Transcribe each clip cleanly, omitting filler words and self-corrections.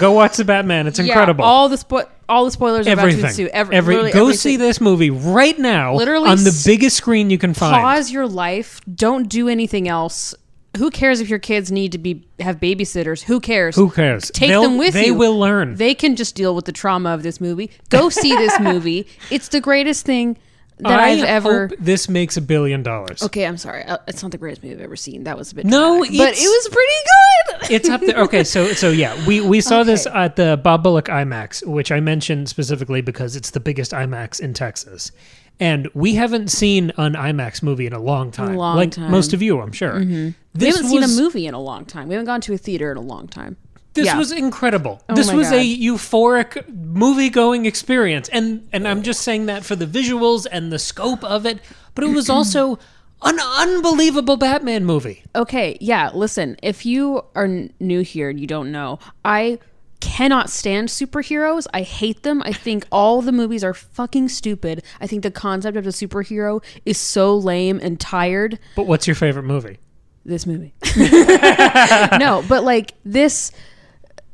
Go watch the Batman. It's incredible. All the spoilers are about to ensue. Go see this movie right now. Literally on the biggest screen you can find. Pause your life. Don't do anything else. Who cares if your kids need to have babysitters? Who cares? Take them with you. They will learn. They can just deal with the trauma of this movie. Go see this movie. It's the greatest thing that I've ever. Hope this makes $1 billion. Okay, I'm sorry. It's not the greatest movie I've ever seen. That was a bit dramatic, but it was pretty good. It's up there. Okay, so yeah, we saw this at the Bob Bullock IMAX, which I mentioned specifically because it's the biggest IMAX in Texas. And we haven't seen an IMAX movie in a long time. Most of you, I'm sure. Mm-hmm. We haven't seen a movie in a long time. We haven't gone to a theater in a long time. This was incredible. This was a euphoric movie-going experience. And I'm just saying that for the visuals and the scope of it, but it was also an unbelievable Batman movie. Okay, yeah, listen, if you are new here and you don't know, I cannot stand superheroes. I hate them. I think all the movies are fucking stupid. I think the concept of a superhero is so lame and tired. But what's your favorite movie? This movie. No, but like this...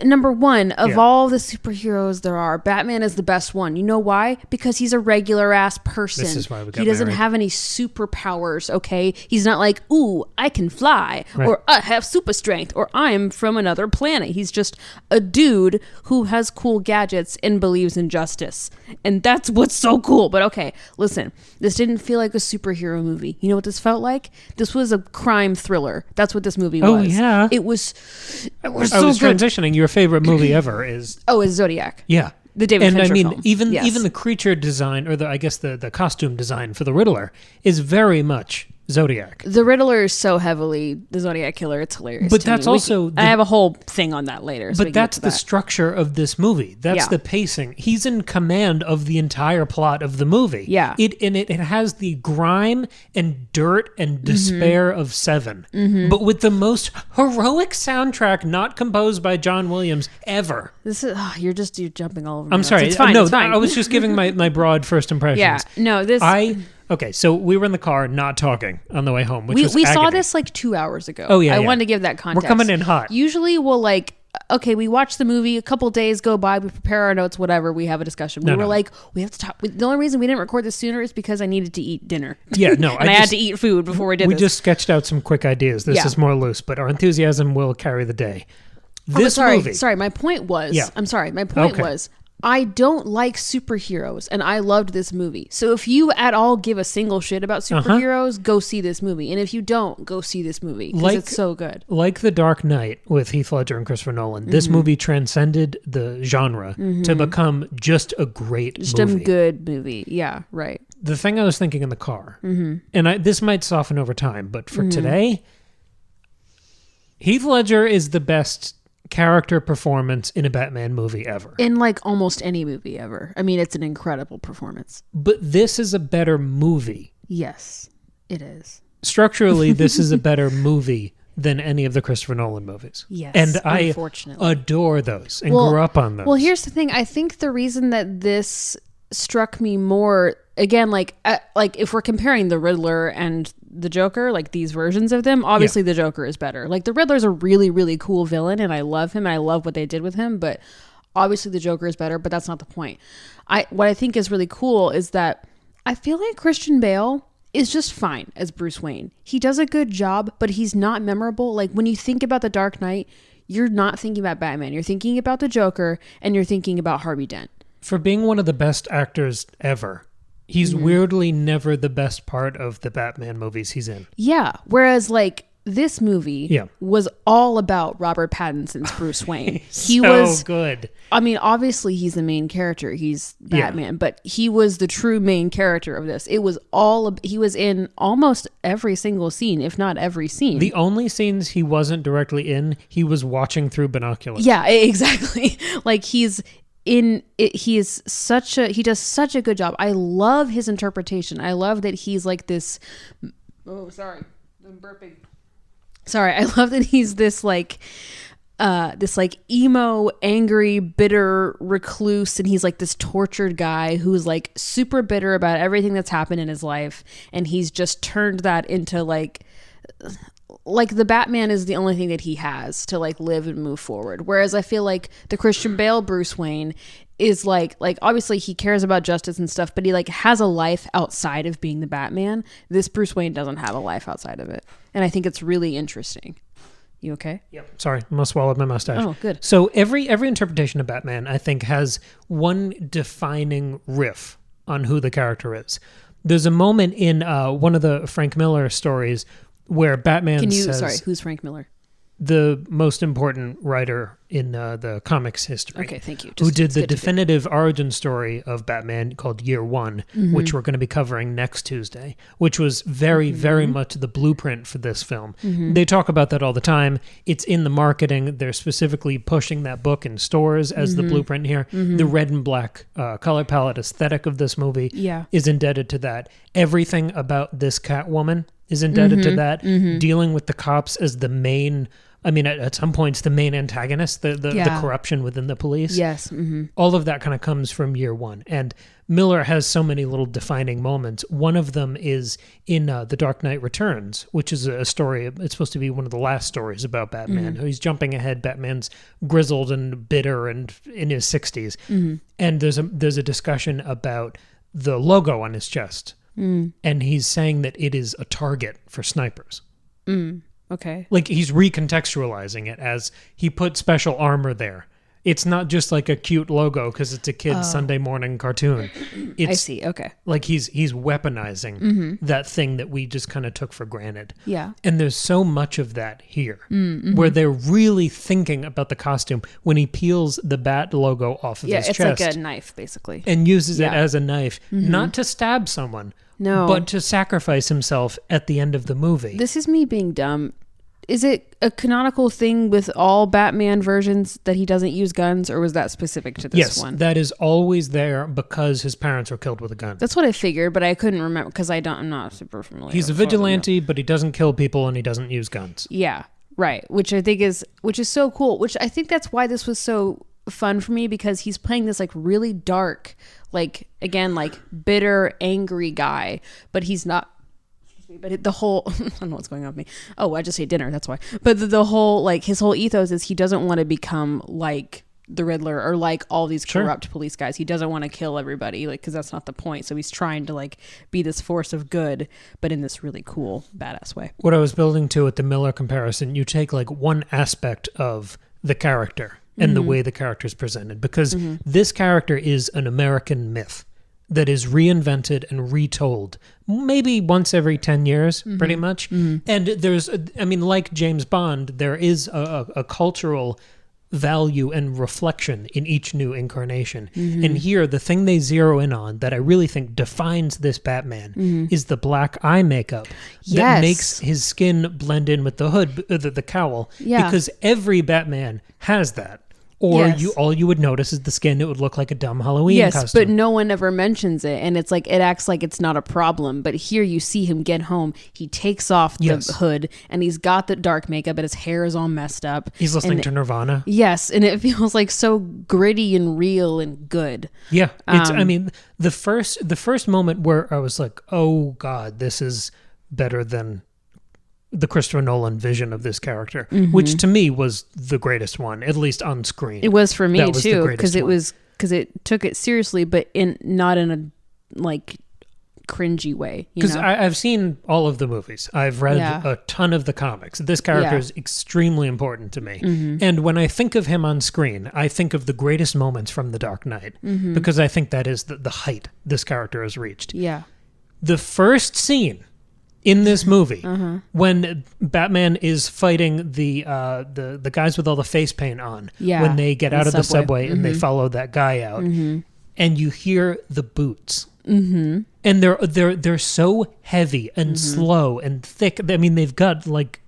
Number one, of all the superheroes there are, Batman is the best one. You know why? Because he's a regular ass person. This is why we got He doesn't married. have any superpowers, okay? He's not like, ooh, I can fly, or I have super strength, or I'm from another planet. He's just a dude who has cool gadgets and believes in justice. And that's what's so cool. But okay, listen, this didn't feel like a superhero movie. You know what this felt like? This was a crime thriller. That's what this movie was. Oh, yeah. It was so I was good. transitioning. Your favorite movie ever is... Oh, is Zodiac. Yeah. The David Fincher film. even the creature design, or the costume design for the Riddler is very much Zodiac. The Riddler is so heavily the Zodiac Killer. It's hilarious. But that's also... I have a whole thing on that later. But that's the structure of this movie. That's the pacing. He's in command of the entire plot of the movie. Yeah. It has the grime and dirt and despair of Seven, but with the most heroic soundtrack not composed by John Williams ever. This is you're jumping all over. I'm sorry. It's fine. No, it's fine. I was just giving my broad first impressions. Yeah. No, this... Okay, so we were in the car not talking on the way home, which was we agony. saw this like 2 hours ago. Oh, yeah, I wanted to give that context. We're coming in hot. Usually we'll we watch the movie, a couple days go by, we prepare our notes, whatever, we have a discussion. We have to talk. The only reason we didn't record this sooner is because I needed to eat dinner. Yeah, no. and I had to eat food before we did this. We just sketched out some quick ideas. This is more loose, but our enthusiasm will carry the day. Sorry, my point was... Yeah. I'm sorry, my point was... I don't like superheroes, and I loved this movie. So if you at all give a single shit about superheroes, go see this movie. And if you don't, go see this movie, because it's so good. Like The Dark Knight with Heath Ledger and Christopher Nolan, this movie transcended the genre to become just a great movie. Just a good movie. Yeah, right. The thing I was thinking in the car, and this might soften over time, but for today, Heath Ledger is the best character performance in a Batman movie ever. In like almost any movie ever. I mean, it's an incredible performance. But this is a better movie. Yes, it is. Structurally, this is a better movie than any of the Christopher Nolan movies. Yes, and I adore those and grew up on those. Well, here's the thing. I think the reason that this struck me more, again, like if we're comparing the Riddler and the Joker, like these versions of them, obviously the Joker is better. Like the Riddler's a really, really cool villain, and I love him, and I love what they did with him, but obviously the Joker is better, but that's not the point. What I think is really cool is that I feel like Christian Bale is just fine as Bruce Wayne. He does a good job, but he's not memorable. Like when you think about The Dark Knight, you're not thinking about Batman. You're thinking about the Joker, and you're thinking about Harvey Dent. For being one of the best actors ever, he's weirdly never the best part of the Batman movies he's in. Yeah. Whereas like this movie was all about Robert Pattinson's Bruce Wayne. He was good. I mean, obviously he's the main character. He's Batman, but he was the true main character of this. It was he was in almost every single scene, if not every scene. The only scenes he wasn't directly in, he was watching through binoculars. Yeah, exactly. Like he does such a good job. I love his interpretation. I love that he's like this. Oh, sorry, I'm burping. Sorry, I love that he's this like emo, angry, bitter recluse, and he's like this tortured guy who's like super bitter about everything that's happened in his life, and he's just turned that into like like the Batman is the only thing that he has to like live and move forward. Whereas I feel like the Christian Bale Bruce Wayne is like obviously he cares about justice and stuff, but he like has a life outside of being the Batman. This Bruce Wayne doesn't have a life outside of it. And I think it's really interesting. You okay? Yep. Sorry, I almost swallowed my mustache. Oh, good. So every interpretation of Batman, I think, has one defining riff on who the character is. There's a moment in one of the Frank Miller stories where Batman says... Sorry, who's Frank Miller? The most important writer in the comics history. Okay, thank you. Who did the definitive origin story of Batman called Year One, which we're going to be covering next Tuesday, which was very, very much the blueprint for this film. They talk about that all the time. It's in the marketing. They're specifically pushing that book in stores as the blueprint here. The red and black color palette aesthetic of this movie is indebted to that. Everything about this Catwoman is indebted to that. Dealing with the cops as the main... I mean, at some points, the main antagonist, the corruption within the police. Yes. All of that kind of comes from Year One. And Miller has so many little defining moments. One of them is in The Dark Knight Returns, which is a story. It's supposed to be one of the last stories about Batman. He's jumping ahead. Batman's grizzled and bitter and in his 60s. And there's a discussion about the logo on his chest. And he's saying that it is a target for snipers. Okay. Like he's recontextualizing it as he put special armor there. It's not just like a cute logo because it's a kid's Sunday morning cartoon. I see. Okay. Like he's weaponizing that thing that we just kind of took for granted. Yeah. And there's so much of that here where they're really thinking about the costume when he peels the bat logo off of his chest. Yeah, it's like a knife basically. And uses it as a knife, not to stab someone. No. But to sacrifice himself at the end of the movie. This is me being dumb. Is it a canonical thing with all Batman versions that he doesn't use guns, or was that specific to this one? Yes, that is always there because his parents were killed with a gun. That's what I figured, but I couldn't remember because I'm not super familiar. He's a vigilante, but he doesn't kill people and he doesn't use guns. Yeah, right. Which I think is so cool. Which I think that's why this was so fun for me, because he's playing this like really dark, like again, like bitter, angry guy, but he's not. But the whole, I don't know what's going on with me. Oh, I just ate dinner. That's why. But the whole, like his whole ethos is he doesn't want to become like the Riddler or like all these corrupt police guys. He doesn't want to kill everybody, like, because that's not the point. So he's trying to like be this force of good, but in this really cool, badass way. What I was building to with the Miller comparison, you take like one aspect of the character and the way the character is presented, because this character is an American myth that is reinvented and retold maybe once every 10 years, pretty much. And there's, I mean, like James Bond, there is a cultural value and reflection in each new incarnation. And here, the thing they zero in on that I really think defines this Batman is the black eye makeup that makes his skin blend in with the hood, the cowl, because every Batman has that. Or all you would notice is the skin. It would look like a dumb Halloween costume. But no one ever mentions it. And it's like, it acts like it's not a problem. But here you see him get home. He takes off the hood and he's got the dark makeup and his hair is all messed up. He's listening to Nirvana. Yes. And it feels like so gritty and real and good. Yeah. It's, I mean, the first moment where I was like, oh God, this is better than the Christopher Nolan vision of this character, which to me was the greatest one, at least on screen. It was for me too, because it took it seriously, but not in a like cringy way. Because I've seen all of the movies, I've read a ton of the comics. This character is extremely important to me, and when I think of him on screen, I think of the greatest moments from The Dark Knight, because I think that is the height this character has reached. Yeah, the first scene in this movie, when Batman is fighting the guys with all the face paint on, when they get out of the subway and they follow that guy out, and you hear the boots, and they're so heavy and slow and thick. I mean, they've got lifts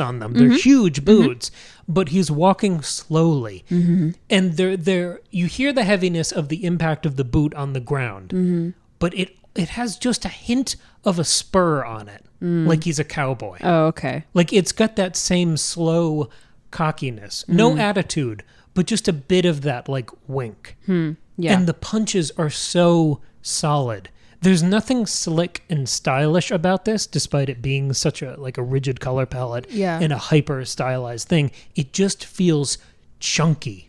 on them. They're huge boots, but he's walking slowly, and you hear the heaviness of the impact of the boot on the ground, but it has just a hint of a spur on it, like he's a cowboy. Oh, okay. Like it's got that same slow cockiness, no attitude, but just a bit of that like wink. Yeah. And the punches are so solid. There's nothing slick and stylish about this, despite it being such a rigid color palette and a hyper stylized thing. It just feels chunky.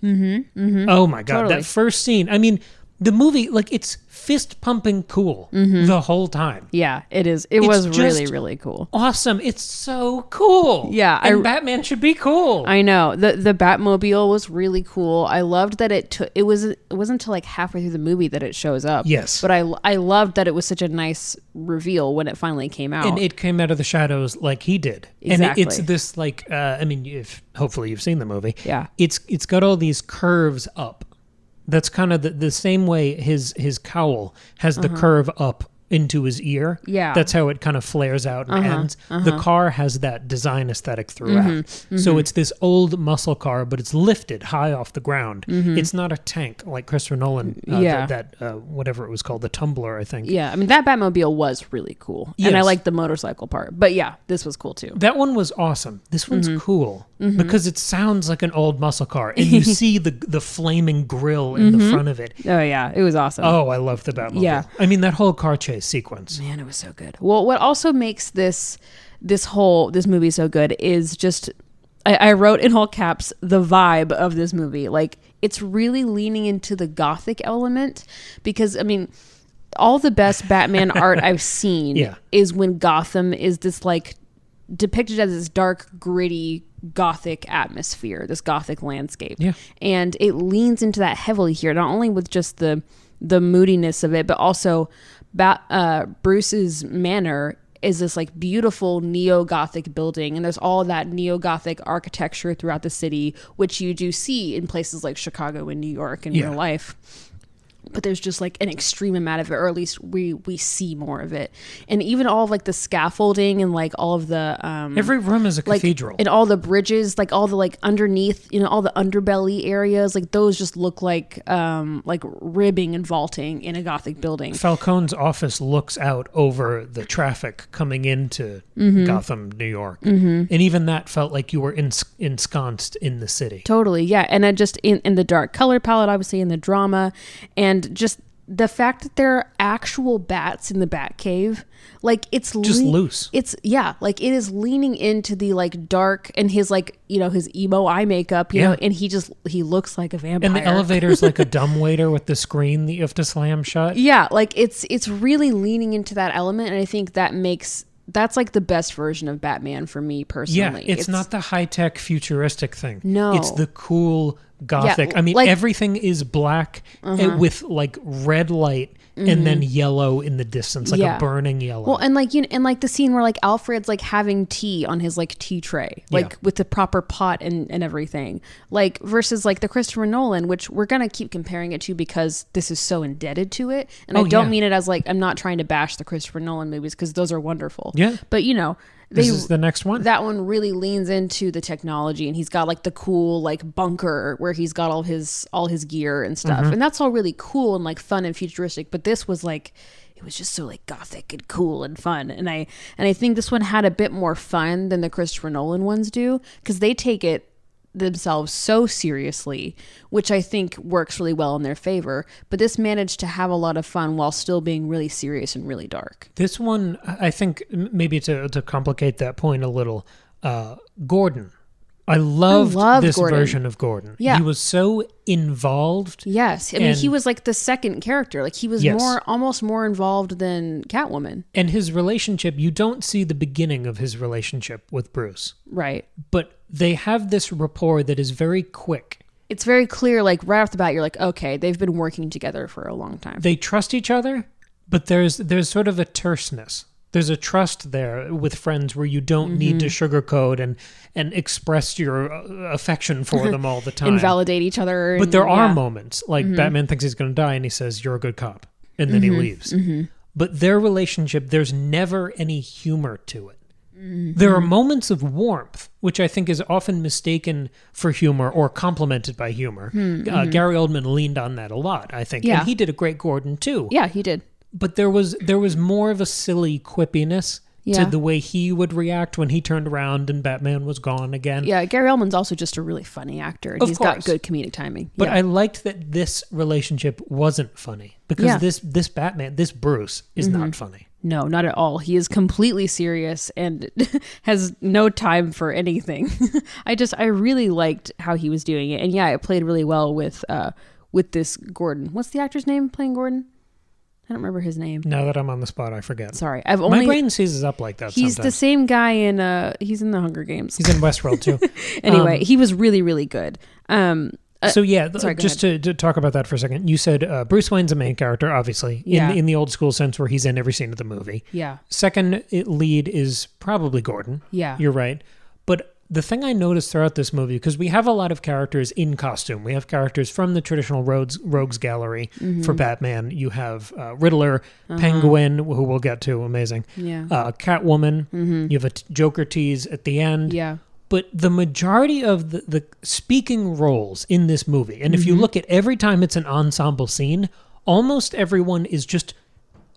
Oh my God. Totally. That first scene. I mean, the movie, it's fist pumping cool the whole time. Yeah, it is. It was really, really cool. Awesome. It's so cool. Yeah. And Batman should be cool. I know. The Batmobile was really cool. I loved that it wasn't until halfway through the movie that it shows up. Yes. But I loved that it was such a nice reveal when it finally came out. And it came out of the shadows like he did. Exactly. And it's this hopefully you've seen the movie. Yeah. It's got all these curves up. That's kind of the same way his cowl has the curve up into his ear. Yeah. That's how it kind of flares out and ends. The car has that design aesthetic throughout. So it's this old muscle car, but it's lifted high off the ground. It's not a tank like Christopher Nolan, whatever it was called, the Tumbler, I think. Yeah, I mean, that Batmobile was really cool. Yes. And I liked the motorcycle part. But yeah, this was cool too. That one was awesome. This one's cool because it sounds like an old muscle car. And you see the flaming grill in the front of it. Oh yeah, it was awesome. Oh, I love the Batmobile. Yeah. I mean, that whole car chase sequence. Man, it was so good. Well, what also makes this movie so good is just, I wrote in all caps, the vibe of this movie. It's really leaning into the gothic element because, I mean, all the best Batman art I've seen is when Gotham is this depicted as this dark, gritty, gothic atmosphere, this gothic landscape. Yeah. And it leans into that heavily here, not only with just the moodiness of it, but also Bruce's manor is this beautiful neo-Gothic building, and there's all that neo-Gothic architecture throughout the city, which you do see in places like Chicago and New York in real life. But there's just an extreme amount of it, or at least we see more of it. And even all of the scaffolding and all of the every room is a cathedral, and all the bridges, all the underneath, all the underbelly areas, those just look like ribbing and vaulting in a Gothic building. Falcone's office looks out over the traffic coming into Gotham, New York, and even that felt like you were ensconced in the city. Totally, yeah. And then just in the dark color palette, obviously, in the drama, and just the fact that there are actual bats in the Batcave, it's just loose. It's it is leaning into the dark, and his his emo eye makeup, you know, and he looks like a vampire. And the elevator's like a dumbwaiter with the screen that you have to slam shut. Yeah, it's really leaning into that element, and I think that's the best version of Batman for me personally. Yeah, it's not the high-tech futuristic thing. No. It's the cool gothic. I mean, everything is black with red light and then yellow in the distance, a burning yellow. Well, and the scene where Alfred's having tea on his tea tray, with the proper pot and everything, versus the Christopher Nolan, which we're gonna keep comparing it to because this is so indebted to it. And I don't mean it as I'm not trying to bash the Christopher Nolan movies because those are wonderful. Yeah, but this is the next one. That one really leans into the technology, and he's got the cool bunker where he's got all his gear and stuff, and that's all really cool and fun and futuristic. But this was it was just so gothic and cool and fun, and I think this one had a bit more fun than the Christopher Nolan ones do because they take it themselves so seriously, which I think works really well in their favor. But this managed to have a lot of fun while still being really serious and really dark. This one, I think, maybe to complicate that point a little, Gordon. I loved this Gordon. version of Gordon. Yeah. He was so involved. Yes. I mean, he was the second character. He was almost more involved than Catwoman. And his relationship, you don't see the beginning of his relationship with Bruce. Right. But they have this rapport that is very quick. It's very clear, right off the bat, you're okay, they've been working together for a long time. They trust each other, but there's sort of a terseness. There's a trust there with friends where you don't need to sugarcoat and express your affection for them all the time. Invalidate each other. But there are moments, Batman thinks he's going to die and he says, "You're a good cop." And then he leaves. But their relationship, there's never any humor to it. There are moments of warmth, which I think is often mistaken for humor or complemented by humor. Gary Oldman leaned on that a lot, I think. Yeah. And he did a great Gordon, too. Yeah, he did. But there was more of a silly quippiness to the way he would react when he turned around and Batman was gone again. Yeah, Gary Oldman's also just a really funny actor. And he's got good comedic timing. But I liked that this relationship wasn't funny because this Batman, this Bruce, is not funny. No, not at all. He is completely serious and has no time for anything. I really liked how he was doing it. And yeah, it played really well with this Gordon. What's the actor's name playing Gordon? I don't remember his name. Now that I'm on the spot, I forget. Sorry. My brain seizes up like that He's sometimes. the same guy he's in the Hunger Games. He's in Westworld too. Anyway, he was really, really good. Just to talk about that for a second, you said Bruce Wayne's a main character, obviously, in the old school sense where he's in every scene of the movie. Yeah. Second lead is probably Gordon. Yeah. You're right. But the thing I noticed throughout this movie, because we have a lot of characters in costume. We have characters from the traditional Rogues Gallery for Batman. You have Riddler, Penguin, who we'll get to, amazing. Yeah. Catwoman. You have a Joker tease at the end. Yeah. But the majority of the speaking roles in this movie, and if you look at every time it's an ensemble scene, almost everyone is just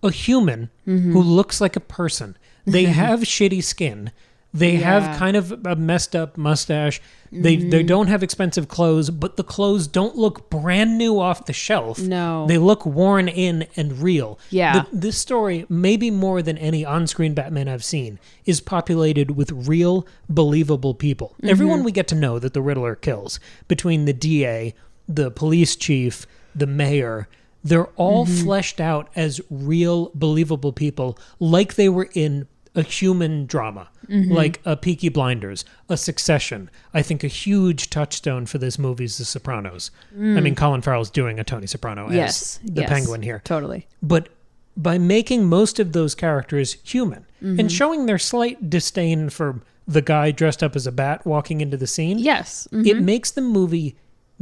a human who looks like a person. They have shitty skin. They have kind of a messed up mustache. They don't have expensive clothes, but the clothes don't look brand new off the shelf. No. They look worn in and real. Yeah. This story, maybe more than any on-screen Batman I've seen, is populated with real, believable people. Everyone we get to know that the Riddler kills, between the DA, the police chief, the mayor, they're all fleshed out as real, believable people, like they were in a human drama, like a Peaky Blinders, a Succession. I think a huge touchstone for this movie is The Sopranos. I mean, Colin Farrell's doing a Tony Soprano as the Penguin here. Totally. But by making most of those characters human and showing their slight disdain for the guy dressed up as a bat walking into the scene, it makes the movie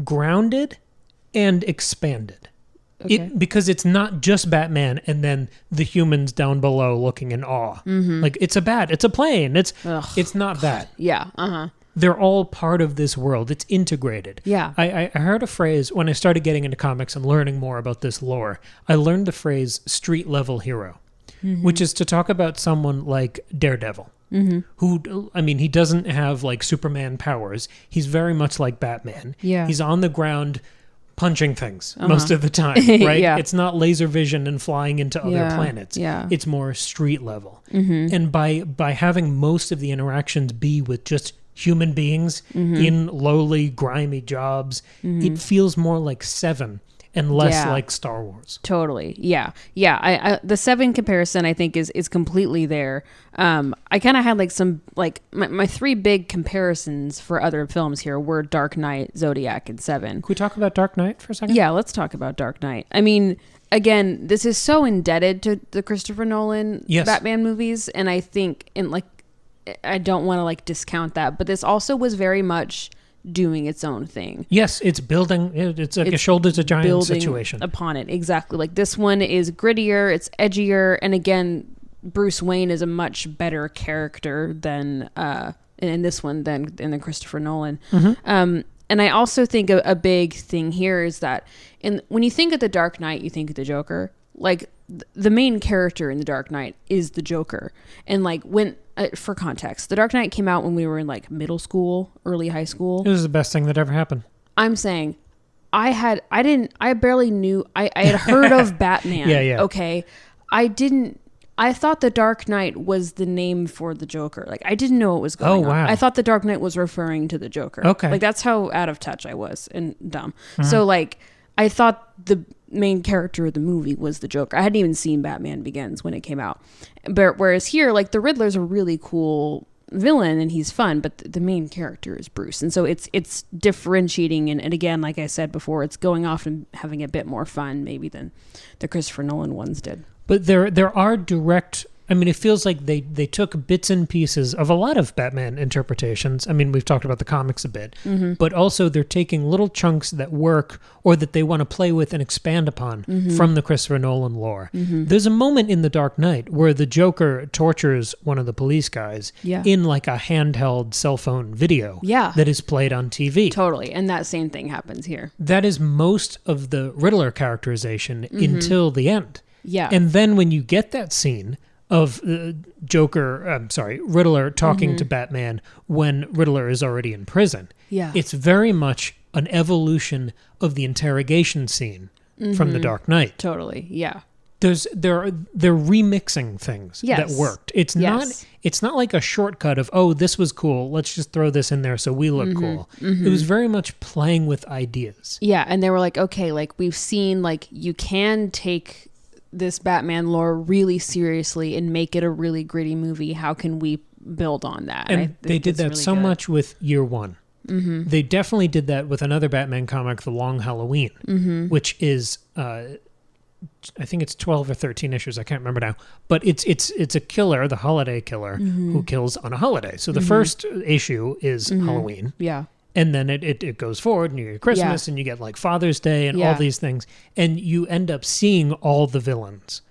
grounded and expanded. Because it's not just Batman and then the humans down below looking in awe. Like, it's a bat, it's a plane, it's not that. Yeah, They're all part of this world. It's integrated. Yeah. I heard a phrase when I started getting into comics and learning more about this lore. I learned the phrase street level hero, which is to talk about someone like Daredevil. Who, I mean, he doesn't have like Superman powers. He's very much like Batman. Yeah. He's on the ground punching things most of the time, right? It's not laser vision and flying into other planets. It's more street level. And by having most of the interactions be with just human beings in lowly, grimy jobs, it feels more like Seven and less like Star Wars. Totally. Yeah. I the Seven comparison I think is completely there. I kind of had like some like my three big comparisons for other films here were Dark Knight, Zodiac, and Seven. Can we talk about Dark Knight for a second? Yeah, let's talk about Dark Knight. I mean, again, this is so indebted to the Christopher Nolan Batman movies, and I think I don't want to like discount that, but this also was very much doing its own thing. Yes, it's building. It's like a shoulders a giant situation upon it. Exactly. Like this one is grittier, it's edgier, and again, Bruce Wayne is a much better character than in this one than in the Christopher Nolan. And I also think a big thing here is that when you think of the Dark Knight, you think of the Joker. Like the main character in the Dark Knight is the Joker, and like when. For context, The Dark Knight came out when we were in like middle school, early high school. It was the best thing that ever happened. I'm saying I barely knew, I had heard of Batman. Yeah. Okay. I thought The Dark Knight was the name for the Joker. Like I didn't know what was going on. I thought The Dark Knight was referring to the Joker. Okay. Like that's how out of touch I was and dumb. So like I thought the main character of the movie was the Joker. I hadn't even seen Batman Begins when it came out. But whereas here, like the Riddler's a really cool villain and he's fun, but the main character is Bruce. And so it's differentiating and again, like I said before, it's going off and having a bit more fun maybe than the Christopher Nolan ones did. But there are direct, I mean, it feels like they took bits and pieces of a lot of Batman interpretations. I mean, we've talked about the comics a bit, but also they're taking little chunks that work or that they want to play with and expand upon from the Christopher Nolan lore. There's a moment in The Dark Knight where the Joker tortures one of the police guys in like a handheld cell phone video that is played on TV. Totally. And that same thing happens here. That is most of the Riddler characterization until the end. Yeah. And then when you get that scene of Riddler talking to Batman when Riddler is already in prison. Yeah. It's very much an evolution of the interrogation scene from The Dark Knight. Totally. Yeah. They're remixing things that worked. It's not like a shortcut of, oh, this was cool, let's just throw this in there so we look cool. It was very much playing with ideas. Yeah, and they were like, okay, like we've seen, like you can take this Batman lore really seriously and make it a really gritty movie. How can we build on that? And they did that really so much with Year One. They definitely did that with another Batman comic, The Long Halloween, which is I think it's 12 or 13 issues. I can't remember now, but it's a killer, the holiday killer, who kills on a holiday. So the first issue is Halloween. Yeah. And then it goes forward, and you get Christmas, and you get like Father's Day and all these things. And you end up seeing all the villains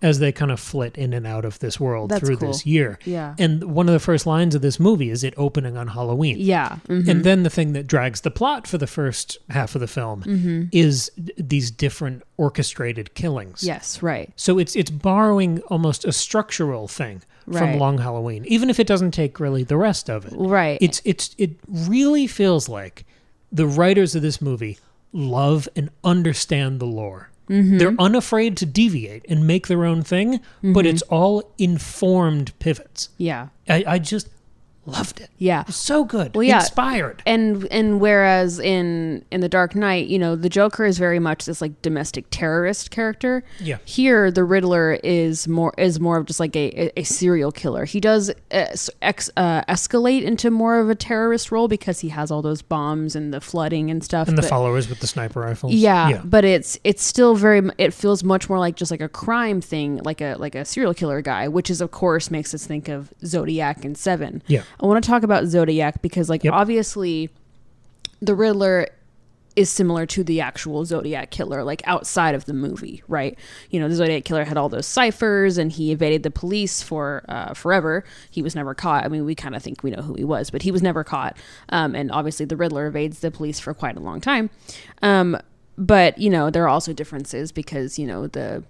as they kind of flit in and out of this world through this year. Yeah. And one of the first lines of this movie is it opening on Halloween. Yeah. And then the thing that drags the plot for the first half of the film is these different orchestrated killings. Yes, right. So it's borrowing almost a structural thing from Long Halloween, even if it doesn't take really the rest of it. Right. It really feels like the writers of this movie love and understand the lore. They're unafraid to deviate and make their own thing, but it's all informed pivots. Yeah. I just loved it. Yeah. So good. Well, yeah. Inspired. And whereas in The Dark Knight, you know, the Joker is very much this like domestic terrorist character. Yeah. Here, the Riddler is more of just like a serial killer. He does escalate into more of a terrorist role because he has all those bombs and the flooding and stuff. And the followers with the sniper rifles. Yeah. But it's still it feels much more like just like a crime thing, like a serial killer guy, which is of course makes us think of Zodiac and Seven. Yeah. I want to talk about Zodiac because, like, obviously the Riddler is similar to the actual Zodiac killer, like, outside of the movie, right? You know, the Zodiac killer had all those ciphers and he evaded the police for forever. He was never caught. I mean, we kind of think we know who he was, but he was never caught. And obviously the Riddler evades the police for quite a long time. But, you know, there are also differences because, you know, the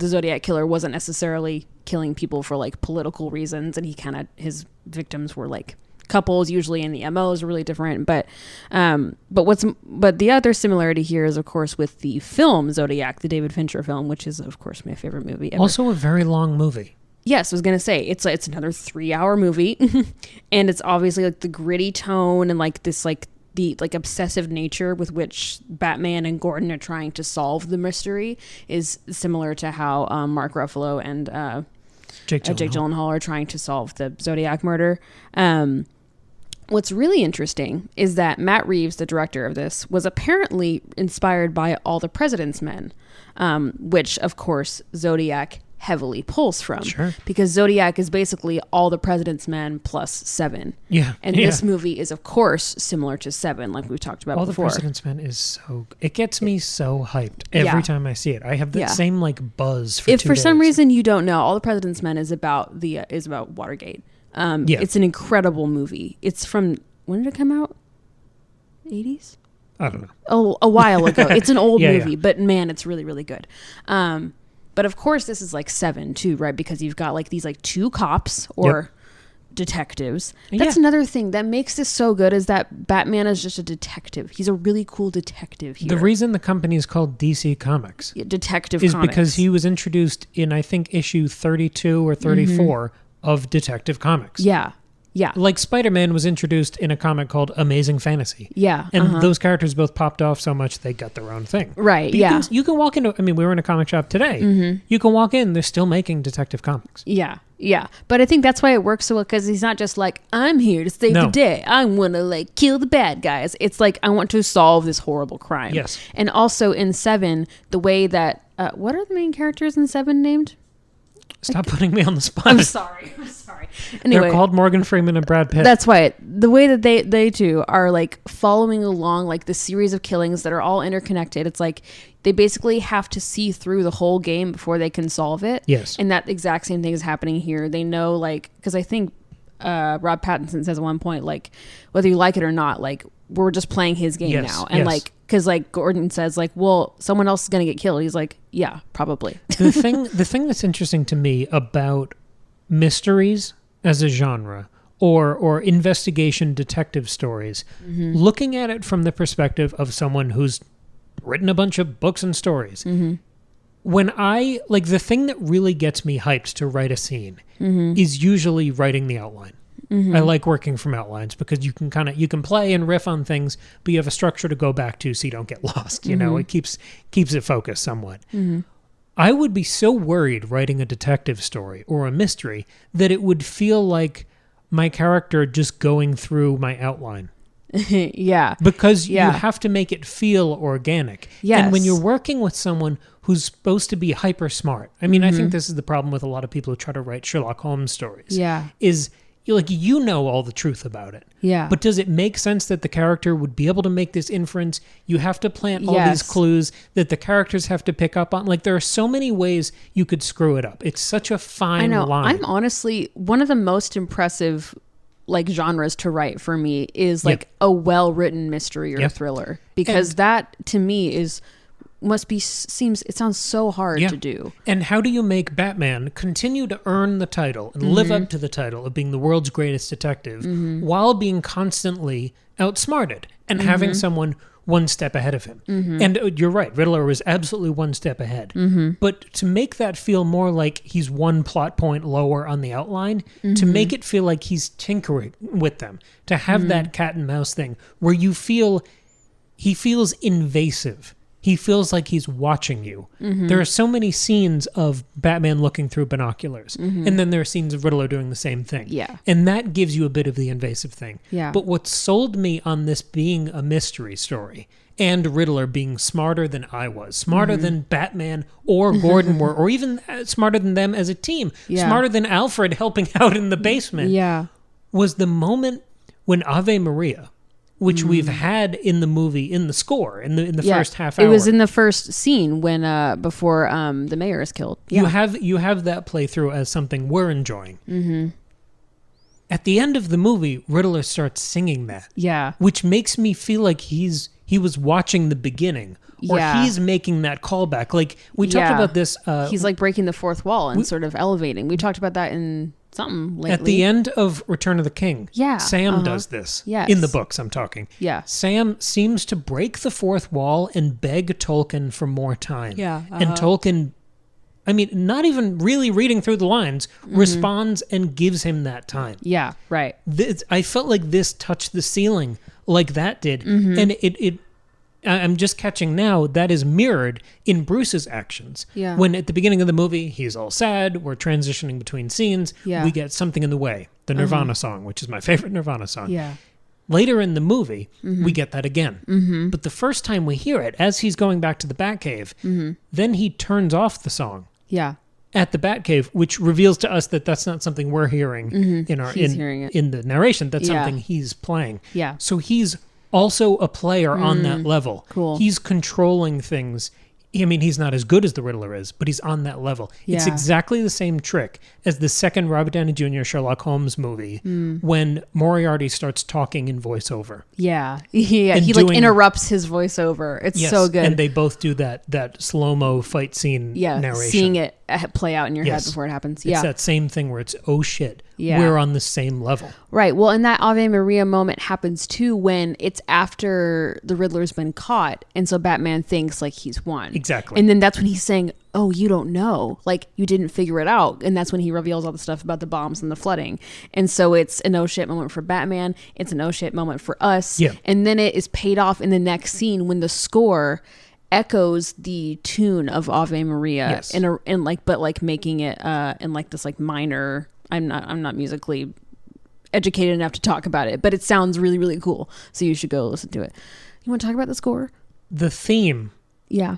Zodiac killer wasn't necessarily killing people for like political reasons, and his victims were like couples usually, and the MOs are really different. But the other similarity here is of course with the film Zodiac, the David Fincher film, which is of course my favorite movie ever. Also a very long movie. Yes, I was gonna say it's another 3-hour movie, and it's obviously like the gritty tone and like this like the like obsessive nature with which Batman and Gordon are trying to solve the mystery is similar to how Mark Ruffalo and Jake Gyllenhaal are trying to solve the Zodiac murder. What's really interesting is that Matt Reeves, the director of this, was apparently inspired by All the President's Men, which of course Zodiac heavily pulls from. Sure. Because Zodiac is basically All the President's Men plus Seven. Yeah. And this movie is of course similar to Seven, like we've talked about before. All the President's Men is it gets me so hyped every time I see it. I have that same like buzz for 2 days. If for some reason you don't know, All the President's Men is about Watergate. It's an incredible movie. It's from, when did it come out? 80s? I don't know. Oh, a while ago. It's an old movie, but man, it's really, really good. But of course this is like Seven too, right? Because you've got like these like two cops or detectives. That's another thing that makes this so good, is that Batman is just a detective. He's a really cool detective here. The reason the company is called DC Comics Detective is Comics. because he was introduced in, I think, issue 32 or 34 of Detective Comics. Yeah. Yeah. Like Spider-Man was introduced in a comic called Amazing Fantasy. Yeah. And those characters both popped off so much they got their own thing. Right. But you can walk into, I mean, we were in a comic shop today. You can walk in, they're still making Detective Comics. Yeah. Yeah. But I think that's why it works so well, because he's not just like, I'm here to save the day. I want to like kill the bad guys. It's like, I want to solve this horrible crime. Yes. And also in Seven, the way that, what are the main characters in Seven named? Stop putting me on the spot. I'm sorry. Anyway, they're called Morgan Freeman and Brad Pitt. That's why the way that they two are like following along like the series of killings that are all interconnected. It's like they basically have to see through the whole game before they can solve it. Yes. And that exact same thing is happening here. They know, like, because I think Rob Pattinson says at one point, like, whether you like it or not, like, we're just playing his game now. And like Because like Gordon says, like, well, someone else is going to get killed. He's like, yeah, probably. The thing that's interesting to me about mysteries as a genre or investigation detective stories, looking at it from the perspective of someone who's written a bunch of books and stories, when I, like, the thing that really gets me hyped to write a scene is usually writing the outline. I like working from outlines because you can play and riff on things, but you have a structure to go back to so you don't get lost. You know, it keeps it focused somewhat. I would be so worried writing a detective story or a mystery that it would feel like my character just going through my outline. Yeah. Because you have to make it feel organic. Yes. And when you're working with someone who's supposed to be hyper smart, I mean, I think this is the problem with a lot of people who try to write Sherlock Holmes stories. Yeah. Is you know all the truth about it. Yeah. But does it make sense that the character would be able to make this inference? You have to plant all these clues that the characters have to pick up on. Like, there are so many ways you could screw it up. It's such a fine line. I'm honestly, one of the most impressive like genres to write for me is like a well-written mystery or thriller, because that to me it sounds so hard to do. And how do you make Batman continue to earn the title and live up to the title of being the world's greatest detective while being constantly outsmarted and having someone one step ahead of him? And you're right, Riddler was absolutely one step ahead. But to make that feel more like he's one plot point lower on the outline, to make it feel like he's tinkering with them, to have that cat and mouse thing where he feels invasive. He feels like he's watching you. There are so many scenes of Batman looking through binoculars, and then there are scenes of Riddler doing the same thing. Yeah. And that gives you a bit of the invasive thing. Yeah. But what sold me on this being a mystery story and Riddler being smarter than I was, smarter than Batman or Gordon were, or even smarter than them as a team, smarter than Alfred helping out in the basement, was the moment when Ave Maria, which we've had in the movie, in the score, in the first half hour. It was in the first scene when before the mayor is killed. You have that playthrough as something we're enjoying. At the end of the movie, Riddler starts singing that. Yeah. Which makes me feel like he was watching the beginning. Or he's making that callback. Like, we talked about this. He's like breaking the fourth wall and sort of elevating. We talked about that in something lately. At the end of Return of the King, Sam does this. Yes. In the books, I'm talking. Yeah. Sam seems to break the fourth wall and beg Tolkien for more time. Yeah. And Tolkien, I mean, not even really reading through the lines, responds and gives him that time. Yeah, right. I felt like this touched the ceiling like that did. And I'm just catching now that is mirrored in Bruce's actions. Yeah. When at the beginning of the movie, he's all sad, we're transitioning between scenes, we get Something in the Way, the Nirvana song, which is my favorite Nirvana song. Yeah. Later in the movie, we get that again. But the first time we hear it, as he's going back to the Batcave, then he turns off the song. Yeah. At the Batcave, which reveals to us that that's not something we're hearing in the narration. That's something he's playing. Yeah. So he's also a player on that level. Cool. He's controlling things. I mean, he's not as good as the Riddler is, but he's on that level. Yeah. It's exactly the same trick as the second Robert Downey Jr. Sherlock Holmes movie when Moriarty starts talking in voiceover. Yeah. Yeah. He like interrupts his voiceover. It's so good. And they both do that slow-mo fight scene narration. Seeing it play out in your head before it happens. It's that same thing where it's, oh shit, we're on the same level. Right. Well, and that Ave Maria moment happens too when it's after the Riddler's been caught, and so Batman thinks like he's won. Exactly. And then that's when he's saying, oh, you don't know. Like, you didn't figure it out. And that's when he reveals all the stuff about the bombs and the flooding. And so it's an oh shit moment for Batman. It's an oh shit moment for us. Yeah. And then it is paid off in the next scene when the score echoes the tune of Ave Maria but making it in like this like minor. I'm not musically educated enough to talk about it, but it sounds really, really cool. So you should go listen to it. You want to talk about the score? The theme. Yeah.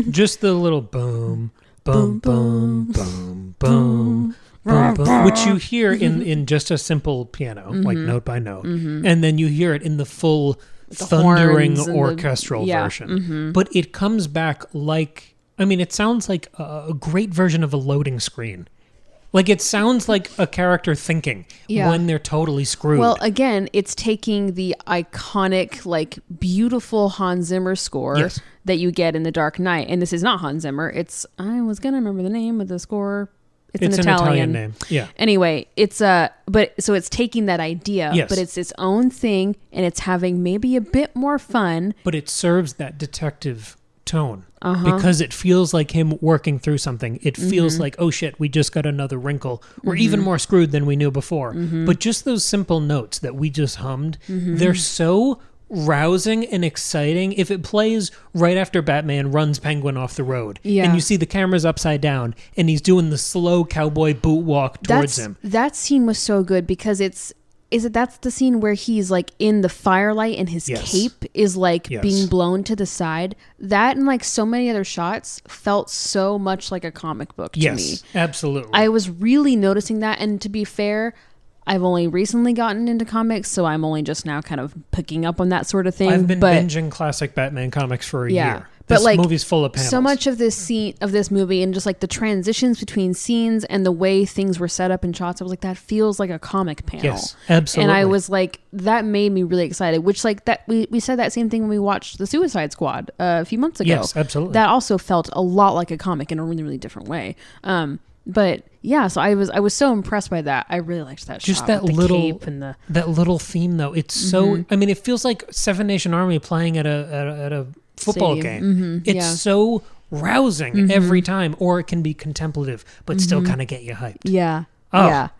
Just the little boom, boom, boom, boom, boom, boom, boom, which you hear in just a simple piano, like note by note. And then you hear it in the full thundering orchestral version. But it comes back like, I mean, it sounds like a great version of a loading screen. Like, it sounds like a character thinking when they're totally screwed. Well, again, it's taking the iconic, like, beautiful Hans Zimmer score that you get in The Dark Knight. And this is not Hans Zimmer. I was going to remember the name of the score. It's an Italian name. Yeah. Anyway, so it's taking that idea, but it's its own thing, and it's having maybe a bit more fun. But it serves that detective tone because it feels like him working through something. It feels like, oh shit, we just got another wrinkle. We're even more screwed than we knew before. But just those simple notes that we just hummed, they're so rousing and exciting. If it plays right after Batman runs Penguin off the road and you see the camera's upside down and he's doing the slow cowboy boot walk towards him. That scene was so good because that's the scene where he's like in the firelight and his cape is like being blown to the side. That and like so many other shots felt so much like a comic book to me. Yes, absolutely. I was really noticing that, and to be fair, I've only recently gotten into comics, so I'm only just now kind of picking up on that sort of thing. I've been binging classic Batman comics for a year. This movie's full of panels. So much of this movie and just like the transitions between scenes and the way things were set up in shots, I was like, that feels like a comic panel. Yes, absolutely. And I was like, that made me really excited. Which like that we said that same thing when we watched The Suicide Squad a few months ago. Yes, absolutely. That also felt a lot like a comic in a really, really different way. But yeah, so I was so impressed by that. I really liked that just shot that with the little cape and that little theme though. It's so. I mean, it feels like Seven Nation Army playing at a football game. It's so rousing every time, or it can be contemplative, but still kind of get you hyped. Yeah.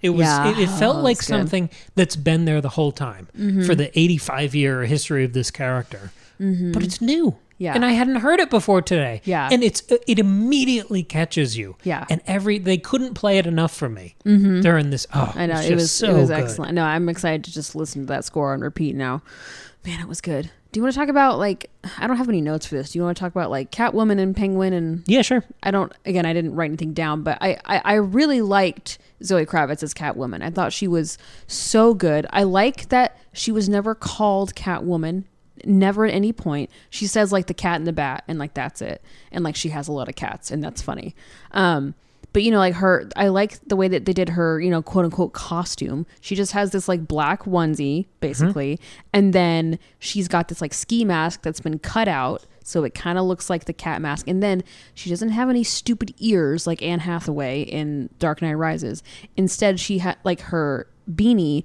It was. It felt like something that's been there the whole time for the 85-year history of this character, but it's new. Yeah. And I hadn't heard it before today. Yeah. And it immediately catches you. Yeah. And they couldn't play it enough for me during this. Oh, I know. It was excellent. No, I'm excited to just listen to that score on repeat now. Man, it was good. Do you want to talk about, like, I don't have any notes for this. Do you want to talk about, like, Catwoman and Penguin? And yeah, sure. I didn't write anything down, but I really liked Zoe Kravitz as Catwoman. I thought she was so good. I like that she was never called Catwoman. Never at any point. She says like the cat and the bat, and like that's it. And like she has a lot of cats, and that's funny. But you know, like I like the way that they did her, you know, quote unquote costume. She just has this like black onesie basically, and then she's got this like ski mask that's been cut out, so it kind of looks like the cat mask. And then she doesn't have any stupid ears like Anne Hathaway in Dark Knight Rises. Instead, she had like her beanie.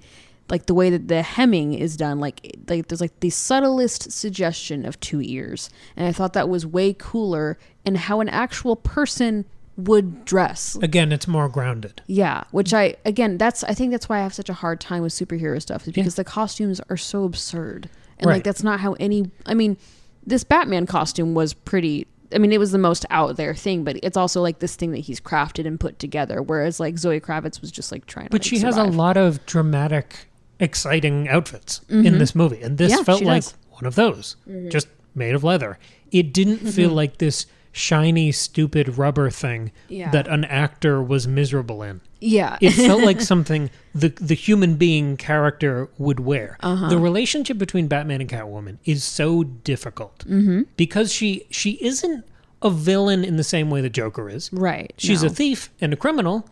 Like the way that the hemming is done, like there's like the subtlest suggestion of two ears. And I thought that was way cooler in how an actual person would dress. Again, it's more grounded. Yeah, which I think that's why I have such a hard time with superhero stuff, is because the costumes are so absurd. And like that's not how this Batman costume was pretty, it was the most out there thing, but it's also like this thing that he's crafted and put together. Whereas like Zoe Kravitz was just like trying to. But she has a lot of dramatic, exciting outfits in this movie, and this felt like one of those, just made of leather. It didn't feel like this shiny, stupid rubber thing that an actor was miserable in. Yeah. It felt like something the human being character would wear. The relationship between Batman and Catwoman is so difficult because she isn't a villain in the same way the Joker is. Right. She's a thief and a criminal.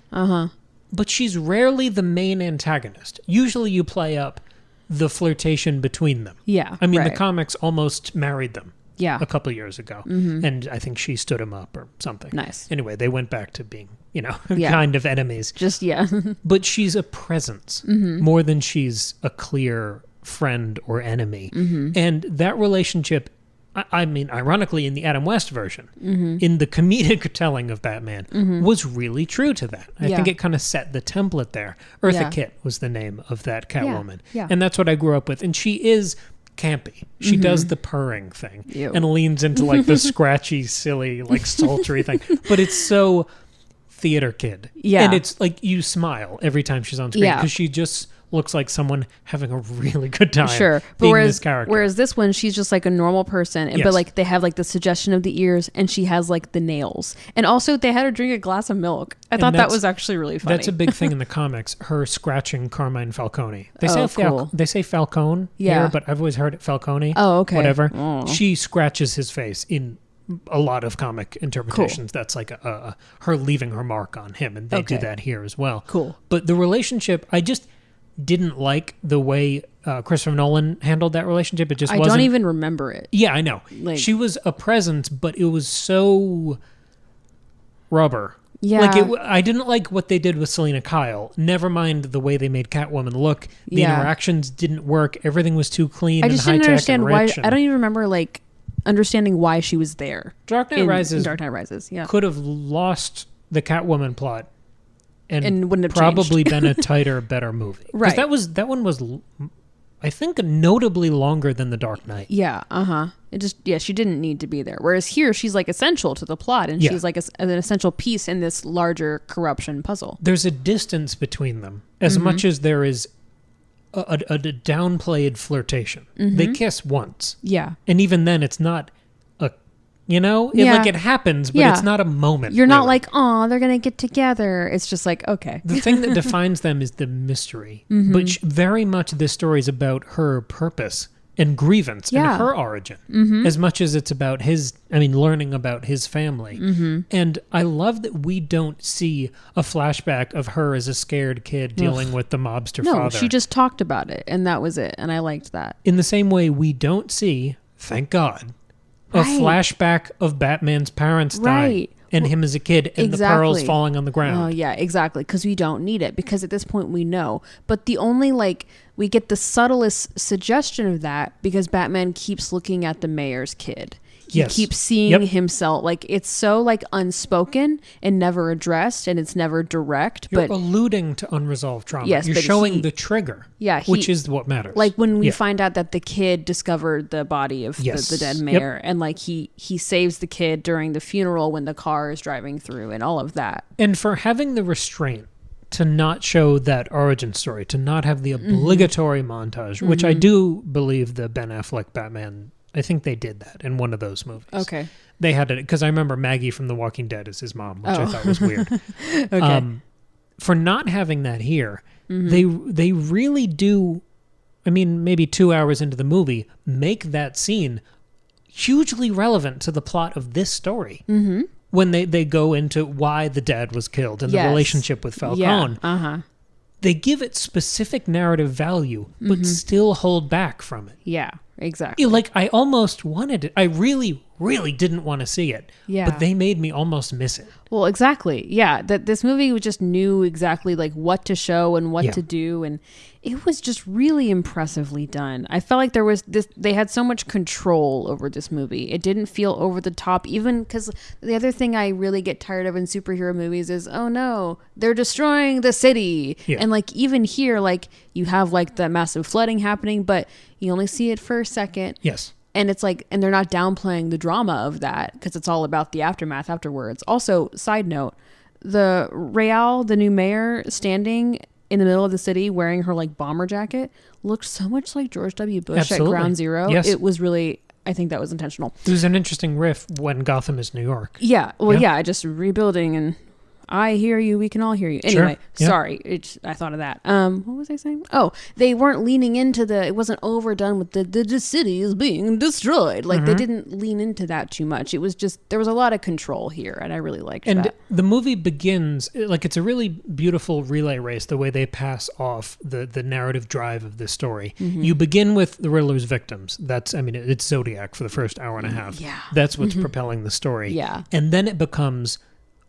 But she's rarely the main antagonist. Usually you play up the flirtation between them. Yeah. The comics almost married them. Yeah. A couple of years ago. And I think she stood him up or something. Nice. Anyway, they went back to being, kind of enemies. Just, but she's a presence more than she's a clear friend or enemy. And that relationship, ironically, in the Adam West version, in the comedic telling of Batman, was really true to that. I think it kind of set the template there. Eartha Kitt was the name of that Catwoman. And that's what I grew up with. And she is campy. She does the purring thing and leans into like the scratchy, silly, like sultry thing. But it's so theater kid. Yeah. And it's like you smile every time she's on screen because she just looks like someone having a really good time. Sure. But this character. Whereas this one, she's just like a normal person, but like they have like the suggestion of the ears, and she has like the nails. And also they had her drink a glass of milk. I thought that was actually really funny. That's a big thing in the comics, her scratching Carmine Falcone. They say they say Falcone here, but I've always heard it Falcone. Oh, okay. Whatever. Oh. She scratches his face in a lot of comic interpretations. Cool. That's like her leaving her mark on him, and they do that here as well. Cool. But the relationship, I just didn't like the way Christopher Nolan handled that relationship. It just wasn't... I don't even remember it. Yeah, I know. She was a presence, but it was so rubber. Yeah. I didn't like what they did with Selena Kyle. Never mind the way they made Catwoman look. The interactions didn't work. Everything was too clean and high-tech. I just didn't understand why. I don't even remember understanding why she was there. Dark Knight Rises. Dark Knight Rises. Yeah. Could have lost the Catwoman plot and wouldn't have probably been a tighter, better movie. Right. That one was, I think, notably longer than The Dark Knight. Yeah. She didn't need to be there. Whereas here, she's essential to the plot, and she's an essential piece in this larger corruption puzzle. There's a distance between them, as much as there is a downplayed flirtation. They kiss once. Yeah. And even then, it's not it happens, but it's not a moment. You're not oh, they're going to get together. It's just okay. The thing that defines them is the mystery. But very much this story is about her purpose and grievance and her origin, as much as it's about learning about his family. And I love that we don't see a flashback of her as a scared kid dealing with the mobster father. No, she just talked about it, and that was it, and I liked that. In the same way, we don't see, thank God, a flashback of Batman's parents dying. And him as a kid, and the pearls falling on the ground. Oh, yeah, exactly. Because we don't need it. Because at this point, we know. But the only, we get the subtlest suggestion of that because Batman keeps looking at the mayor's kid. He keeps seeing himself. It's so, unspoken and never addressed, and it's never direct. You're alluding to unresolved trauma. Yes, you're showing the trigger, which is what matters. When we find out that the kid discovered the body of the dead mayor, and, he saves the kid during the funeral when the car is driving through and all of that. And for having the restraint to not show that origin story, to not have the obligatory montage, which I do believe the Ben Affleck Batman... I think they did that in one of those movies. Okay. They had it because I remember Maggie from The Walking Dead is his mom, which I thought was weird. Okay. For not having that here, they really do, maybe 2 hours into the movie, make that scene hugely relevant to the plot of this story. When they go into why the dad was killed and the relationship with Falcone. Yeah. They give it specific narrative value, but still hold back from it. Yeah. Exactly. I almost wanted it. I really, really didn't want to see it. Yeah. But they made me almost miss it. Well, exactly. Yeah. That this movie just knew exactly what to show and what to do. And it was just really impressively done. I felt like they had so much control over this movie. It didn't feel over the top, even because the other thing I really get tired of in superhero movies is, oh no, they're destroying the city. Yeah. And even here, you have the massive flooding happening, but you only see it for a second. Yes. And it's and they're not downplaying the drama of that because it's all about the aftermath afterwards. Also, side note, the Real, the new mayor, standing in the middle of the city wearing her bomber jacket looked so much like George W. Bush Absolutely. At Ground Zero. Yes. It was really, I think that was intentional. It was an interesting riff when Gotham is New York. Yeah. Well, just rebuilding and I hear you. We can all hear you. Anyway, sorry. I thought of that. What was I saying? Oh, they weren't leaning into it wasn't overdone with the city is being destroyed. They didn't lean into that too much. It was just, there was a lot of control here, and I really liked that. And the movie begins, it's a really beautiful relay race, the way they pass off the narrative drive of this story. You begin with the Riddler's victims. That's, it's Zodiac for the first hour and a half. Yeah. That's what's propelling the story. Yeah. And then it becomes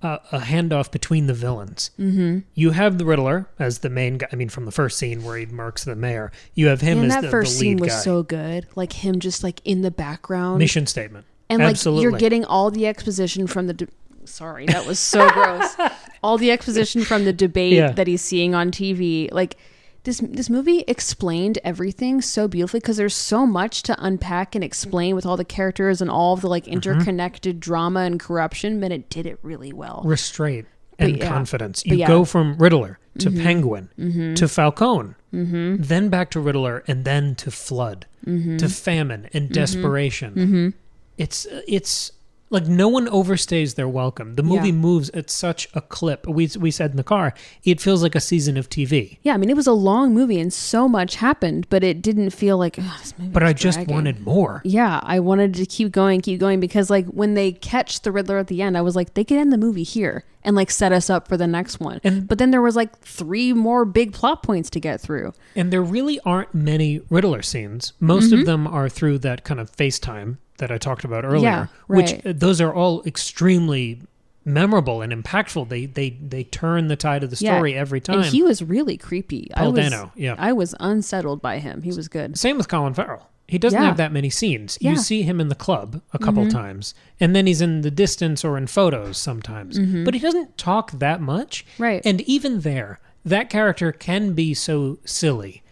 a handoff between the villains. You have the Riddler as the main guy. From the first scene where he murks the mayor, you have him as the lead guy. And that first scene was so good. Him just in the background. Mission statement. And Absolutely. You're getting all the exposition from the... Sorry, that was so gross. All the exposition from the debate that he's seeing on TV. This movie explained everything so beautifully because there's so much to unpack and explain with all the characters and all of the interconnected drama and corruption, but it did it really well. Restraint and confidence. You go from Riddler to Penguin to Falcone, then back to Riddler, and then to flood, to famine and desperation. It's Like, no one overstays their welcome. The movie moves at such a clip. We said in the car, it feels like a season of TV. Yeah, I mean, it was a long movie and so much happened, but it didn't feel like, this movie But was I just dragging. wanted more. Yeah, I wanted to keep going, because like when they catch the Riddler at the end, I was like, they could end the movie here and like set us up for the next one. But then there was like 3 more big plot points to get through. And there really aren't many Riddler scenes. Most of them are through that kind of FaceTime that I talked about earlier, which those are all extremely memorable and impactful. They turn the tide of the story every time. And he was really creepy. Paul Dano, I was unsettled by him. He was good. Same with Colin Farrell. He doesn't have that many scenes. You see him in the club a couple times, and then he's in the distance or in photos sometimes. But he doesn't talk that much. Right. And even there, that character can be so silly.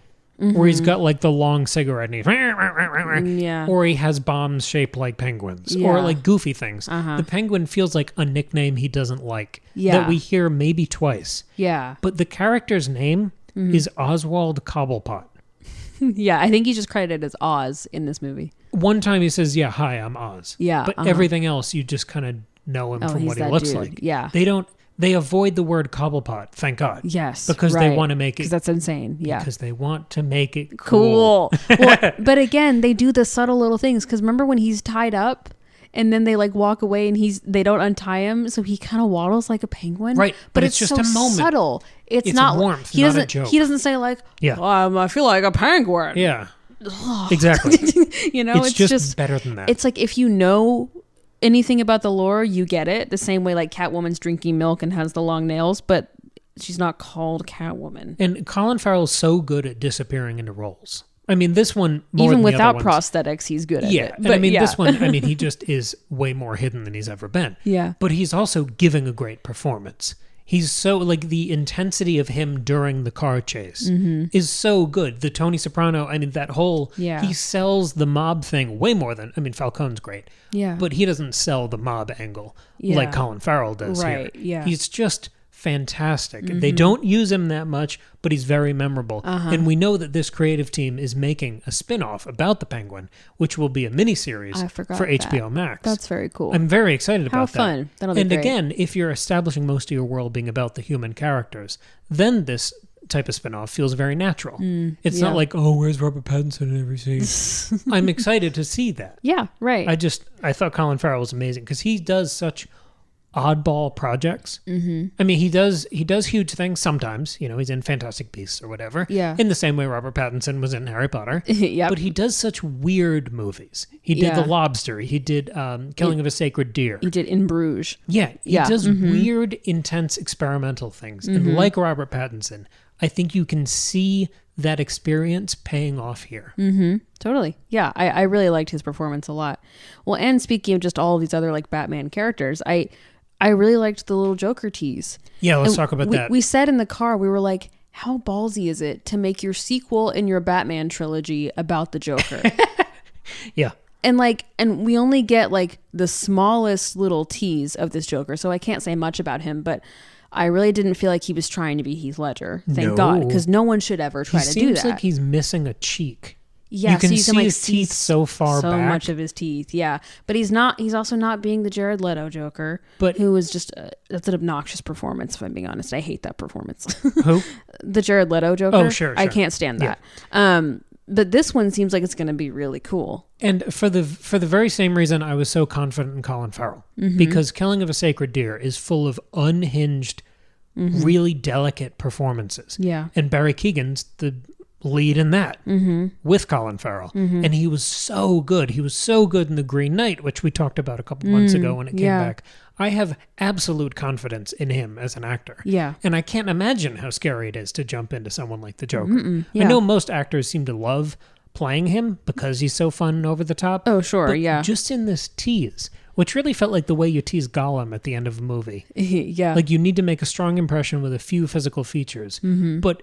Where he's got like the long cigarette and he's or he has bombs shaped like penguins or like goofy things. The penguin feels like a nickname he doesn't like that we hear maybe twice. Yeah. But the character's name is Oswald Cobblepot. Yeah, I think he's just credited as Oz in this movie. One time he says, "Yeah, hi, I'm Oz." Yeah. But everything else you just kind of know him from what he looks like. Yeah. They avoid the word Cobblepot, thank God. Yes. Because they want to make it... Because that's insane. Yeah. Because they want to make it cool. Well, but again, they do the subtle little things. Because remember when he's tied up and then they like walk away and they don't untie him, so he kind of waddles like a penguin. Right. But it's just so a moment. Subtle. It's not warmth, he not doesn't, a joke. He doesn't say like, I feel like a penguin. Yeah. Exactly. It's just better than that. It's like if you know anything about the lore, you get it. The same way like Catwoman's drinking milk and has the long nails, but she's not called Catwoman. And Colin Farrell's so good at disappearing into roles. I mean, this one more even than without the other ones, prosthetics, he's good at it. Yeah, But I mean, this one, I mean, he just is way more hidden than he's ever been. Yeah. But he's also giving a great performance. He's so, like, the intensity of him during the car chase is so good. The Tony Soprano, I mean, that whole, he sells the mob thing way more than, I mean, Falcone's great. Yeah. But he doesn't sell the mob angle like Colin Farrell does here. Yeah. He's just fantastic. They don't use him that much, but he's very memorable. And we know that this creative team is making a spin-off about the Penguin, which will be a miniseries for HBO Max. That's very cool. I'm very excited about that. How fun. That'll be great. And again, if you're establishing most of your world being about the human characters, then this type of spin-off feels very natural. It's not like, oh, where's Robert Pattinson in every scene? I'm excited to see that. Yeah, right. I thought Colin Farrell was amazing because he does such oddball projects. I mean, he does huge things sometimes. He's in Fantastic Beasts or whatever. Yeah. In the same way Robert Pattinson was in Harry Potter. Yep. But he does such weird movies. He did The Lobster. He did Killing of a Sacred Deer. He did In Bruges. Yeah. He does weird, intense, experimental things. And like Robert Pattinson, I think you can see that experience paying off here. Totally. Yeah, I really liked his performance a lot. Well, and speaking of just all of these other like Batman characters, I really liked the little Joker tease. Yeah, let's talk about that. We said in the car, we were like, how ballsy is it to make your sequel in your Batman trilogy about the Joker? Yeah. And we only get like the smallest little tease of this Joker, so I can't say much about him, but I really didn't feel like he was trying to be Heath Ledger. Thank God, because no one should ever try to do that. He seems like he's missing a cheek. Yeah, you can see his teeth so far back. So much of his teeth, yeah. But he's also not being the Jared Leto Joker, who was just that's an obnoxious performance, if I'm being honest. I hate that performance. Who? The Jared Leto Joker. Oh, sure. I can't stand that. But this one seems like it's going to be really cool. And for the very same reason I was so confident in Colin Farrell, because Killing of a Sacred Deer is full of unhinged, really delicate performances. Yeah. And Barry Keoghan's the lead in that with Colin Farrell. And he was so good. He was so good in The Green Knight, which we talked about a couple months ago when it came back. I have absolute confidence in him as an actor. Yeah. And I can't imagine how scary it is to jump into someone like the Joker. I know most actors seem to love playing him because he's so fun and over the top. Oh, sure, but just in this tease, which really felt like the way you tease Gollum at the end of a movie. Yeah. Like you need to make a strong impression with a few physical features. But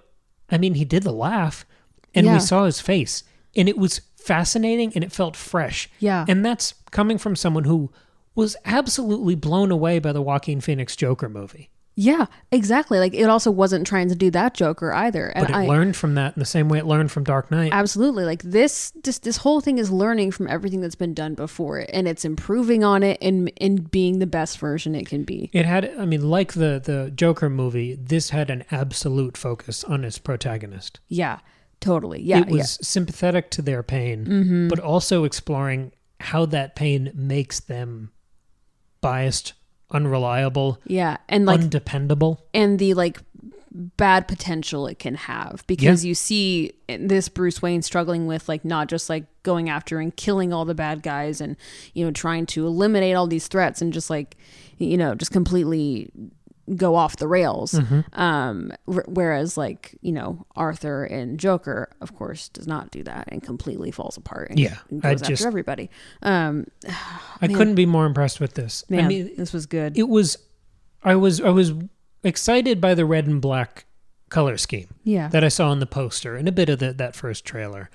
I mean, he did the laugh and we saw his face and it was fascinating and it felt fresh. Yeah. And that's coming from someone who was absolutely blown away by the Joaquin Phoenix Joker movie. Yeah, exactly. Like, it also wasn't trying to do that Joker either. And but it learned from that in the same way it learned from Dark Knight. Absolutely. Like, this whole thing is learning from everything that's been done before it, and it's improving on it and being the best version it can be. It had, I mean, like the Joker movie, this had an absolute focus on its protagonist. Yeah, totally. Yeah, it was sympathetic to their pain, but also exploring how that pain makes them biased, unreliable, and like undependable, and the like bad potential it can have, because you see this Bruce Wayne struggling with like not just like going after and killing all the bad guys and, you know, trying to eliminate all these threats and just like, you know, just completely go off the rails. Whereas like, you know, Arthur and Joker, of course, does not do that and completely falls apart and goes after everybody. I couldn't be more impressed with this. Man, I mean, this was good. It was, I was excited by the red and black color scheme that I saw on the poster and a bit of that first trailer,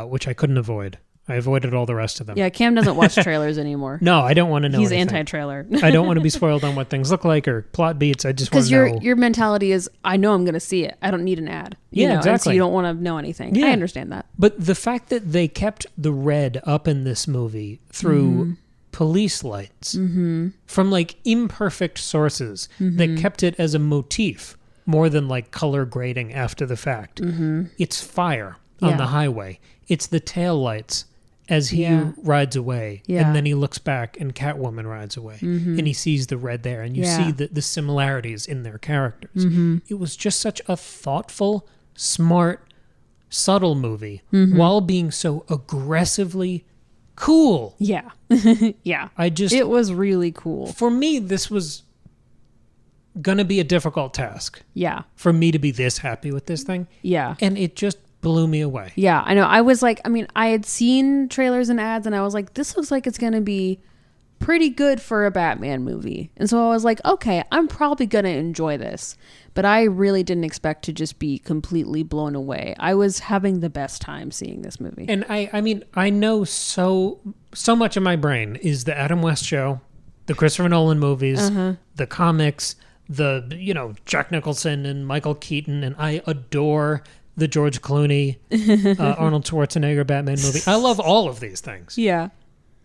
which I couldn't avoid. I avoided all the rest of them. Yeah, Cam doesn't watch trailers anymore. No, I don't want to know. He's anything. anti-trailer. I don't want to be spoiled on what things look like or plot beats. I just want to know. Because your mentality is, I know I'm going to see it. I don't need an ad. Yeah, exactly. And so you don't want to know anything. Yeah. I understand that. But the fact that they kept the red up in this movie through police lights from like imperfect sources that kept it as a motif more than like color grading after the fact. It's fire on the highway. It's the tail lights as he rides away, and then he looks back and Catwoman rides away, and he sees the red there, and you see the similarities in their characters. It was just such a thoughtful, smart, subtle movie while being so aggressively cool. Yeah. Yeah. It was really cool. For me, this was going to be a difficult task. Yeah. For me to be this happy with this thing. Yeah. And it just blew me away. Yeah, I know. I was like, I mean, I had seen trailers and ads and I was like, this looks like it's going to be pretty good for a Batman movie. And so I was like, okay, I'm probably going to enjoy this. But I really didn't expect to just be completely blown away. I was having the best time seeing this movie. And I mean, I know so much of my brain is the Adam West show, the Christopher Nolan movies, the comics, the, you know, Jack Nicholson and Michael Keaton, and I adore the George Clooney, Arnold Schwarzenegger Batman movie. I love all of these things. Yeah.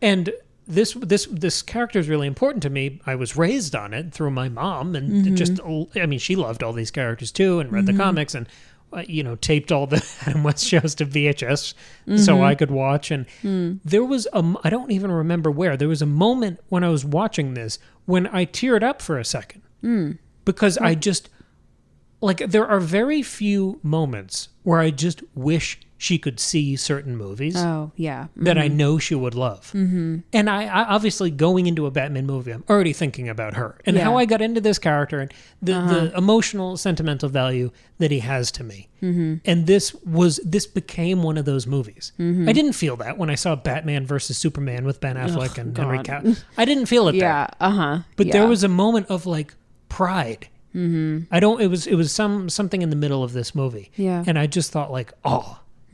And this character is really important to me. I was raised on it through my mom, and just, I mean, she loved all these characters too, and read the comics, and you know, taped all the Adam West shows to VHS so I could watch. And there was I don't even remember where. There was a moment when I was watching this when I teared up for a second because I just. Like, there are very few moments where I just wish she could see certain movies. Oh, yeah. That I know she would love. And I obviously, going into a Batman movie, I'm already thinking about her and how I got into this character and the emotional, sentimental value that he has to me. And this became one of those movies. I didn't feel that when I saw Batman versus Superman with Ben Affleck and Henry Cavill. I didn't feel it there. But there was a moment of, like, pride. It was something in the middle of this movie. Yeah. And I just thought, like,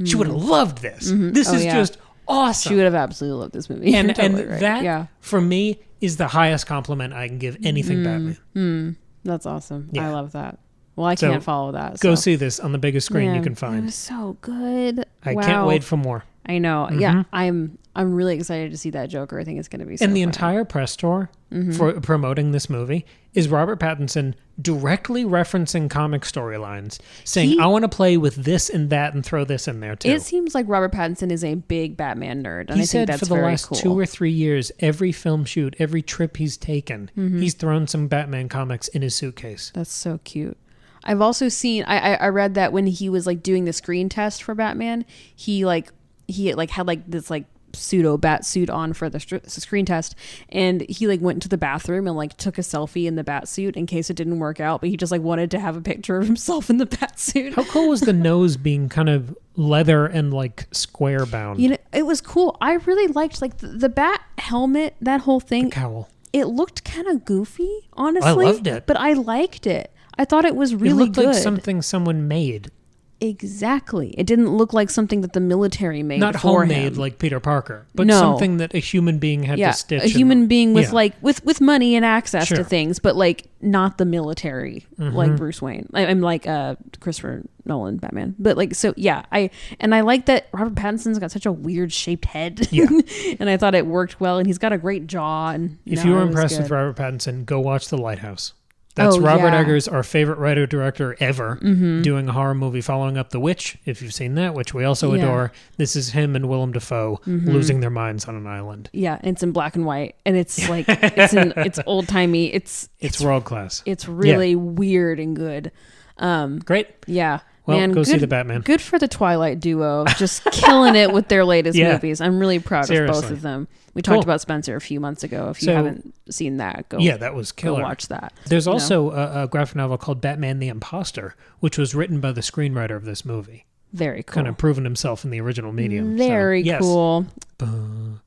she would have loved this. This is just awesome. She would have absolutely loved this movie. And, totally and that, for me, is the highest compliment I can give anything Batman. That's awesome. Yeah. I love that. Well, I can't follow that. Go see this on the biggest screen you can find. It was so good. I can't wait for more. I know. Yeah, I'm really excited to see that Joker. I think it's going to be so And the fun. entire press tour for promoting this movie is Robert Pattinson directly referencing comic storylines, saying, I want to play with this and that and throw this in there too. It seems like Robert Pattinson is a big Batman nerd. And he said for the last 2 or 3 years, every film shoot, every trip he's taken, he's thrown some Batman comics in his suitcase. That's so cute. I've also seen, I read that when he was like doing the screen test for Batman, he had like this like pseudo bat suit on for the screen test, and he like went into the bathroom and like took a selfie in the bat suit in case it didn't work out, but he just like wanted to have a picture of himself in the bat suit. How cool was the nose being kind of leather and like square bound? You know, it was cool. I really liked like the bat helmet, that whole thing. The cowl. It looked kind of goofy, honestly. I loved it. But I liked it. I thought it was really good. It looked like something someone made. Exactly. It didn't look like something that the military made. Not for homemade him. like Peter Parker, but No. something that a human being had to stitch. A human being with yeah. like with money and access Sure. to things, but like not the military, like Bruce Wayne. I'm like Christopher Nolan Batman, but like so yeah. I like that Robert Pattinson's got such a weird shaped head, Yeah. and I thought it worked well, and he's got a great jaw. And if you were impressed with Robert Pattinson, go watch The Lighthouse. That's Oh, Robert yeah. Eggers, our favorite writer-director ever, doing a horror movie following up The Witch, if you've seen that, which we also Yeah. adore. This is him and Willem Dafoe losing their minds on an island. Yeah, and it's in black and white, and it's like it's old timey. It's world class. It's really weird and good. Great. Yeah. Well, Man, go see The Batman. Good for the Twilight duo, just killing it with their latest Yeah. movies. I'm really proud of both of them. We talked about Spencer a few months ago. If you haven't seen that, that was killer. Go watch that. There's also a graphic novel called Batman the Imposter, which was written by the screenwriter of this movie. Very cool. Kind of proven himself in the original medium. Very cool. Go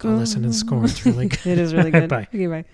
listen to the score. It's really good. It is really good. Bye. Okay, bye.